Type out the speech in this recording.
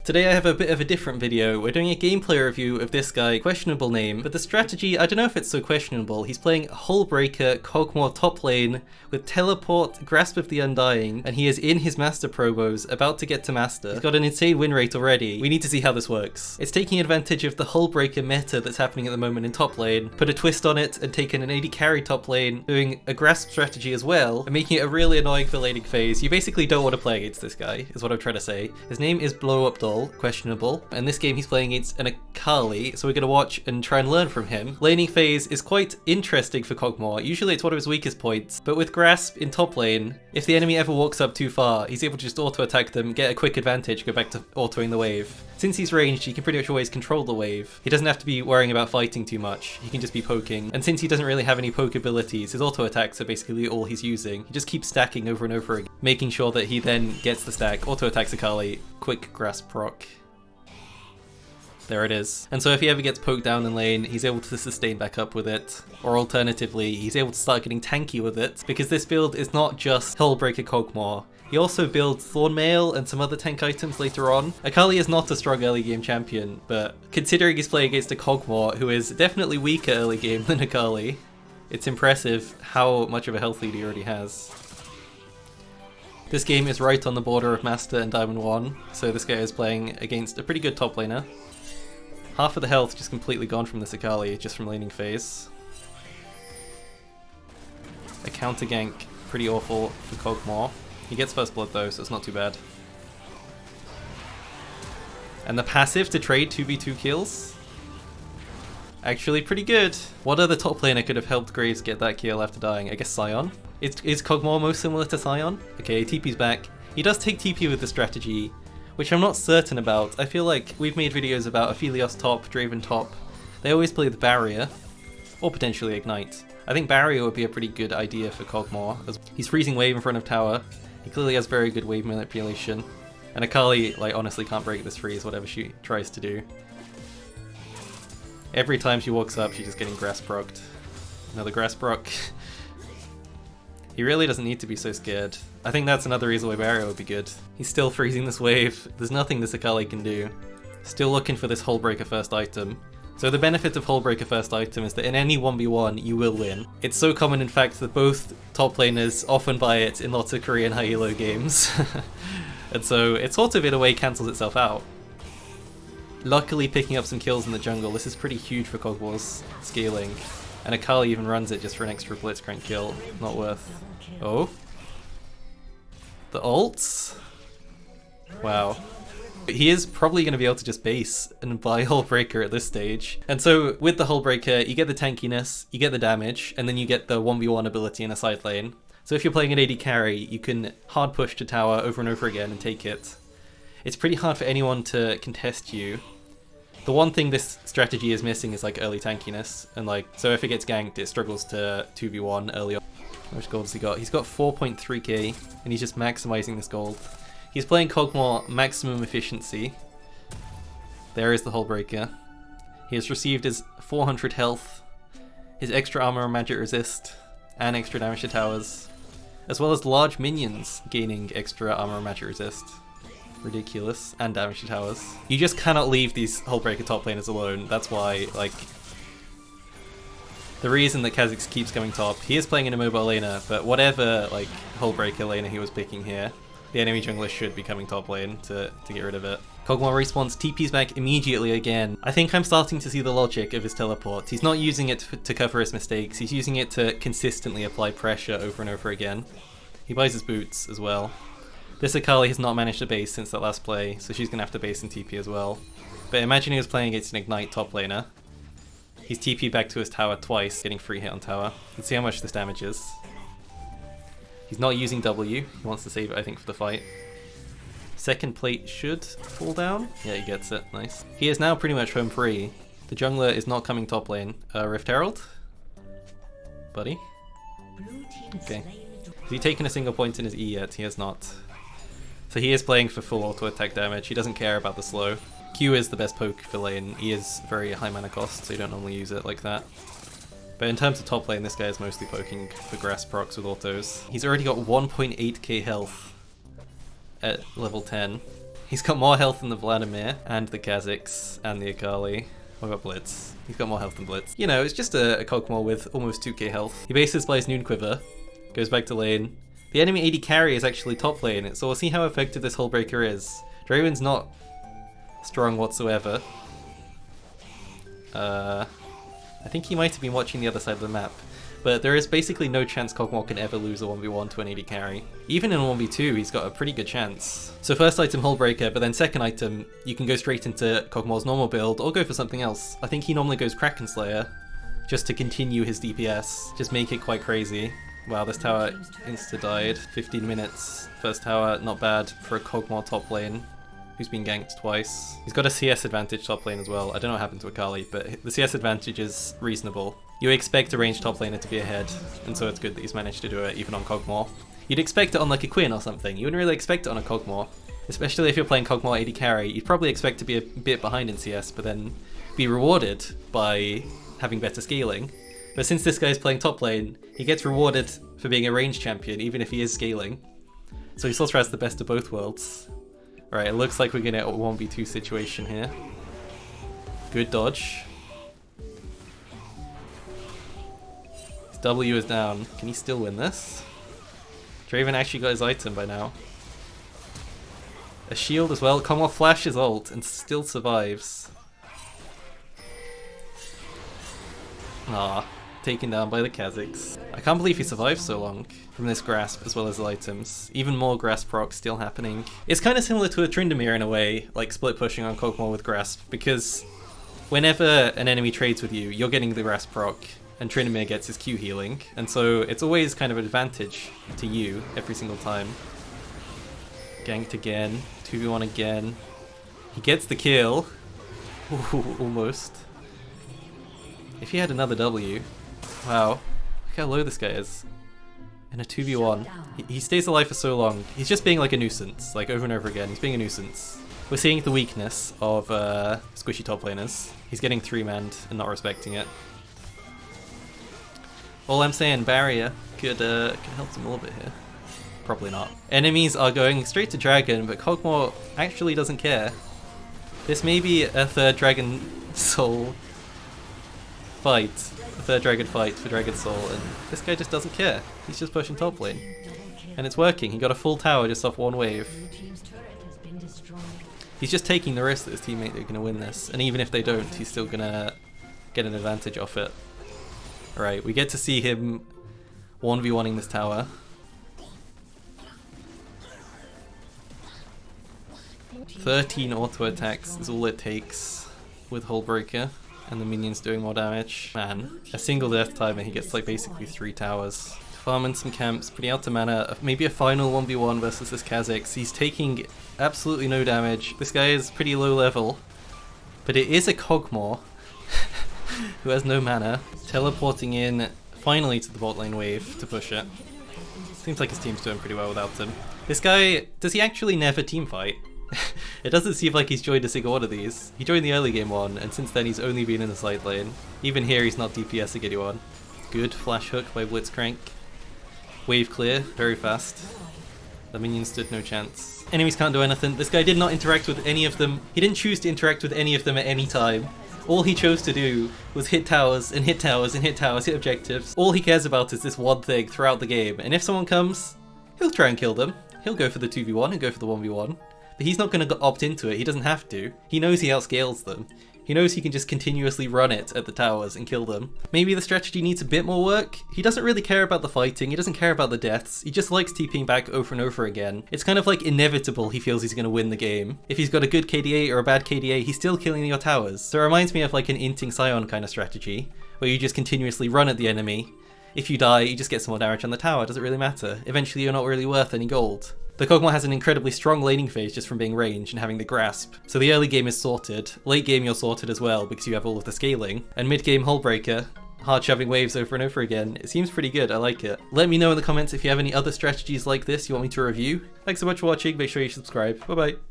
Today I have a bit of a different video. We're doing a gameplay review of this guy, questionable name, but the strategy, I don't know if it's so questionable. He's playing Hullbreaker Kog'Maw top lane with teleport, grasp of the Undying, and he is in his master probos, about to get to master. He's got an insane win rate already. We need to see how this works. It's taking advantage of the Hullbreaker meta that's happening at the moment in top lane, put a twist on it and taken an AD carry top lane, doing a grasp strategy as well, and making it a really annoying for laning phase. You basically don't want to play against this guy, is what I'm trying to say. His name is Blow Up Doll. Questionable. And this game he's playing against an Akali, so we're going to watch and try and learn from him. Laning phase is quite interesting for Kog'Maw. Usually it's one of his weakest points, but with grasp in top lane, if the enemy ever walks up too far, he's able to just auto attack them, get a quick advantage, go back to autoing the wave. Since he's ranged, he can pretty much always control the wave. He doesn't have to be worrying about fighting too much. He can just be poking. And since he doesn't really have any poke abilities, his auto attacks are basically all he's using. He just keeps stacking over and over again, making sure that he then gets the stack, auto attacks Akali, quick grasp proc. There it is. And so if he ever gets poked down in lane, he's able to sustain back up with it. Or alternatively, he's able to start getting tanky with it, because this build is not just Hullbreaker Kog'Maw. He also builds Thornmail and some other tank items later on. Akali is not a strong early game champion, but considering he's playing against a Kog'Maw who is definitely weaker early game than Akali, it's impressive how much of a health lead he already has. This game is right on the border of Master and Diamond 1, so this guy is playing against a pretty good top laner. Half of the health just completely gone from this Akali, just from laning phase. A counter gank, pretty awful for Kog'Maw. He gets first blood though, so it's not too bad. And the passive to trade 2v2 kills? Actually pretty good. What other top laner could have helped Graves get that kill after dying? I guess Sion? Is Kog'Maw most similar to Sion? Okay, TP's back. He does take TP with the strategy, which I'm not certain about. I feel like we've made videos about Aphelios top, Draven top. They always play the barrier, or potentially ignite. I think barrier would be a pretty good idea for Kog'Maw, as he's freezing wave in front of tower. He clearly has very good wave manipulation. And Akali, like, honestly can't break this freeze, whatever she tries to do. Every time she walks up, she's just getting grass procced. Another grass proc. He really doesn't need to be so scared. I think that's another reason why barrier would be good. He's still freezing this wave. There's nothing this Akali can do. Still looking for this Hullbreaker first item. So the benefit of Hullbreaker first item is that in any 1v1 you will win. It's so common in fact that both top laners often buy it in lots of Korean high elo games. And so it sort of in a way cancels itself out. Luckily picking up some kills in the jungle, this is pretty huge for Kog'Maw's scaling. And Akali even runs it just for an extra blitzcrank kill. Not worth. Oh? The ults? Wow. He is probably going to be able to just base and buy Hullbreaker at this stage. And so with the Hullbreaker, you get the tankiness, you get the damage, and then you get the 1v1 ability in a side lane. So if you're playing an AD carry, you can hard push to tower over and over again and take it. It's pretty hard for anyone to contest you. The one thing this strategy is missing is like early tankiness, and like, so if it gets ganked, it struggles to 2v1 early on. How much gold has he got? He's got 4.3k, and he's just maximizing this gold. He's playing Kog'Maw maximum efficiency. There is the Hullbreaker. He has received his 400 health, his extra armor and magic resist, and extra damage to towers, as well as large minions gaining extra armor and magic resist. Ridiculous. And damage to towers. You just cannot leave these Hullbreaker top laners alone. That's why, like, the reason that Kha'Zix keeps coming top, he is playing an immobile laner, but whatever, like, Hullbreaker laner he was picking here, the enemy jungler should be coming top lane to get rid of it. Kog'Maw respawns TP's back immediately again. I think I'm starting to see the logic of his teleport. He's not using it to cover his mistakes, he's using it to consistently apply pressure over and over again. He buys his boots as well. This Akali has not managed to base since that last play, so she's going to have to base in TP as well. But imagine he was playing against an Ignite top laner. He's TP back to his tower twice, getting free hit on tower. Let's see how much this damage is. He's not using W, he wants to save it I think for the fight. Second plate should fall down. Yeah, he gets it, nice. He is now pretty much home free. The jungler is not coming top lane. Rift Herald? Buddy? Okay. Has he taken a single point in his E yet? He has not. So he is playing for full auto attack damage. He doesn't care about the slow. Q is the best poke for lane. E is very high mana cost, so you don't normally use it like that. But in terms of top lane, this guy is mostly poking for grass procs with autos. He's already got 1.8k health at level 10. He's got more health than the Vladimir, and the Kazakhs, and the Akali. What about Blitz? He's got more health than Blitz. You know, it's just a Kog'Maw with almost 2k health. He bases by his Noon Quiver, goes back to lane. The enemy AD carry is actually top lane, so we'll see how effective this Hullbreaker is. Draven's not strong whatsoever. I think he might have been watching the other side of the map. But there is basically no chance Kog'Maw can ever lose a 1v1 to an AD carry. Even in a 1v2, he's got a pretty good chance. So first item, Hullbreaker, but then second item, you can go straight into Kog'Maw's normal build, or go for something else. I think he normally goes Kraken Slayer, just to continue his DPS, just make it quite crazy. Wow, this tower insta-died. 15 minutes. First tower, not bad for a Kog'Maw top lane, who's been ganked twice. He's got a CS advantage top lane as well. I don't know what happened to Akali, but the CS advantage is reasonable. You expect a ranged top laner to be ahead, and so it's good that he's managed to do it even on Kog'Maw. You'd expect it on like a Quinn or something. You wouldn't really expect it on a Kog'Maw. Especially if you're playing Kog'Maw AD carry, you'd probably expect to be a bit behind in CS, but then be rewarded by having better scaling. But since this guy's playing top lane, he gets rewarded for being a ranged champion, even if he is scaling. So he sort of has the best of both worlds. Alright, it looks like we're gonna get a 1v2 situation here. Good dodge. His W is down. Can he still win this? Draven actually got his item by now. A shield as well. Kog'Maw flashes ult and still survives. Ah, taken down by the Kazakhs. I can't believe he survived so long from this grasp as well as the items. Even more grasp proc still happening. It's kind of similar to a Tryndamere in a way, like split pushing on Kog'Maw with grasp, because whenever an enemy trades with you, you're getting the grasp proc, and Tryndamere gets his Q healing, and so it's always kind of an advantage to you every single time. Ganked again, 2v1 again. He gets the kill. Ooh, almost. If he had another W, wow, look how low this guy is. In a 2v1, he stays alive for so long. He's just being like a nuisance, like over and over again. He's being a nuisance. We're seeing the weakness of squishy top laners. He's getting 3-manned and not respecting it. All I'm saying, barrier could help him a little bit here. Probably not. Enemies are going straight to dragon, but Kog'Maw actually doesn't care. This may be a third dragon soul fight, a third dragon fight for Dragon Soul, and this guy just doesn't care. He's just pushing top lane. And it's working. He got a full tower just off one wave. He's just taking the risk that his teammate are going to win this, and even if they don't, he's still going to get an advantage off it. Alright, we get to see him 1v1ing this tower. 13 auto attacks is all it takes with Hullbreaker, and the minions doing more damage. Man, a single death time and he gets like basically 3 towers. Farming some camps, putting out to mana, maybe a final 1v1 versus this Kazakhs. He's taking absolutely no damage. This guy is pretty low level, but it is a Kog'Maw who has no mana. Teleporting in finally to the bot lane wave to push it. Seems like his team's doing pretty well without him. This guy, does he actually never teamfight? It doesn't seem like he's joined a single one of these. He joined the early game one, and since then he's only been in the side lane. Even here he's not DPSing anyone. Good flash hook by Blitzcrank. Wave clear, very fast. The minions stood no chance. Enemies can't do anything. This guy did not interact with any of them. He didn't choose to interact with any of them at any time. All he chose to do was hit towers and hit towers and hit towers, hit objectives. All he cares about is this one thing throughout the game, and if someone comes, he'll try and kill them. He'll go for the 2v1, he'll go for the 1v1. But he's not going to opt into it, he doesn't have to. He knows he outscales them. He knows he can just continuously run it at the towers and kill them. Maybe the strategy needs a bit more work? He doesn't really care about the fighting, he doesn't care about the deaths, he just likes TPing back over and over again. It's kind of like inevitable he feels he's going to win the game. If he's got a good KDA or a bad KDA, he's still killing your towers. So it reminds me of like an inting Scion kind of strategy, where you just continuously run at the enemy. If you die, you just get some more damage on the tower, it doesn't really matter. Eventually you're not really worth any gold. The Kog'Maw has an incredibly strong laning phase just from being ranged and having the grasp. So the early game is sorted, late game you're sorted as well because you have all of the scaling, and mid game Hullbreaker, hard shoving waves over and over again. It seems pretty good, I like it. Let me know in the comments if you have any other strategies like this you want me to review. Thanks so much for watching, make sure you subscribe, bye bye.